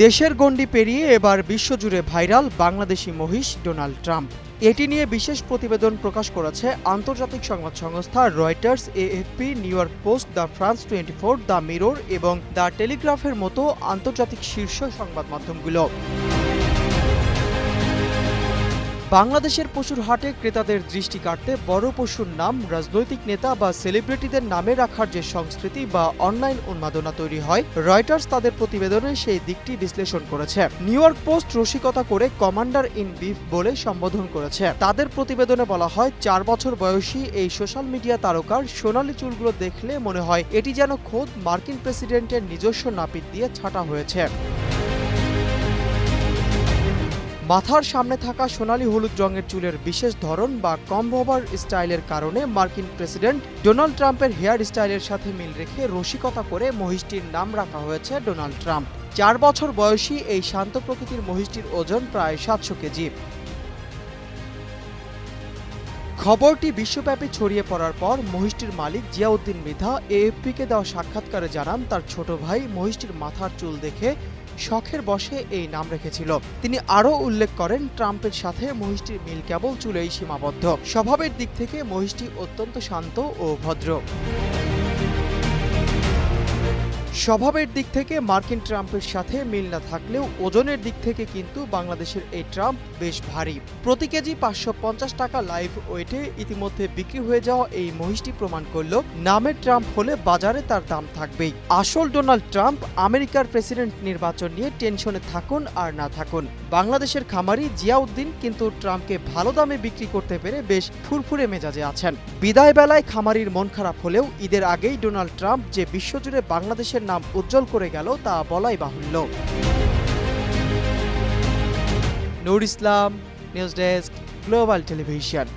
দেশের গণ্ডি পেরিয়ে এবার বিশ্বজুড়ে ভাইরাল বাংলাদেশি মহিষ ডোনাল্ড ট্রাম্প। এটি নিয়ে বিশেষ প্রতিবেদন প্রকাশ করেছে আন্তর্জাতিক সংবাদ সংস্থা Reuters, AFP, new York post, the France 24, the mirror এবং দ্য টেলিগ্রাফের মতো আন্তর্জাতিক শীর্ষ সংবাদ মাধ্যমগুলো। বাংলাদেশের পশুর হাটে ক্রেতাদের দৃষ্টি কাটতে বড় পশুর নাম রাজনৈতিক নেতা বা সেলিব্রিটিদের নামে রাখার যে সংস্কৃতি বা অনলাইন উন্মাদনা তৈরি হয়, রয়টার্স তাদের প্রতিবেদনে সেই দিকটি বিশ্লেষণ করেছে। নিউ ইয়র্ক পোস্ট রসিকতা করে কমান্ডার ইন বিফ বলে সম্বোধন করেছে। তাদের প্রতিবেদনে বলা হয়, 4 বছর বয়সী এই সোশ্যাল মিডিয়া তারকার সোনালী চুলগুলো দেখলে মনে হয় এটি যেন খোদ মার্কিন প্রেসিডেন্টের নিজস্ব নাপিত দিয়ে ছাঁটা হয়েছে। মাথার সামনে থাকা সোনালী হলুদ রঙের চুলের বিশেষ ধরন বা কমবোভার স্টাইলের কারণে মার্কিন প্রেসিডেন্ট ডোনাল্ড ট্রাম্পের হেয়ার স্টাইলের সাথে মিল রেখে রসিকতা করে মহিষটির নাম রাখা হয়েছে ডোনাল্ড ট্রাম্প। 4 বছর বয়সী এই শান্ত প্রকৃতির মহিষটির ওজন প্রায় 700 কেজি। খবরটি বিশ্বব্যাপী ছড়িয়ে পড়ার পর মহিষটির মালিক জিয়াউদ্দিন মৃধা এএফপিকে দেওয়া সাক্ষাৎকারে জানান, তার ছোট ভাই মহিষটির মাথার চুল দেখে শখের বশে এই নাম রেখেছিল। তিনি আরও উল্লেখ করেন, ট্রাম্পের সাথে মহিষটির মিল কেবল চুলেই সীমাবদ্ধ। স্বভাবের দিক থেকে মহিষটি অত্যন্ত শান্ত ও ভদ্র। স্বভাবের দিক থেকে মার্কিন ট্রাম্পের সাথে মিল না থাকলেও ওজনের দিক থেকে কিন্তু বাংলাদেশের এই ট্রাম্প বেশ ভারী। প্রতি কেজি 550 টাকা লাইভ ওয়েটে ইতিমধ্যে বিক্রি হয়ে যাওয়া এই মহিষটি প্রমাণ করল, নামের ট্রাম্প হলে বাজারে তার দাম থাকবেই। আসল ডোনাল্ড ট্রাম্প আমেরিকার প্রেসিডেন্ট নির্বাচন নিয়ে টেনশনে থাকুন আর না থাকুন, বাংলাদেশের খামারি জিয়াউদ্দিন কিন্তু ট্রাম্পকে ভালো দামে বিক্রি করতে পেরে বেশ ফুরফুরে মেজাজে আছেন। বিদায় বেলায় খামারির মন খারাপ হলেও ঈদের আগেই ডোনাল্ড ট্রাম্প যে বিশ্বজুড়ে বাংলাদেশের নাম উজ্জ্বল করে গেল তা বলাই বাহুল্য। নূর ইসলাম, নিউজ ডেস্ক, গ্লোবাল টেলিভিশন।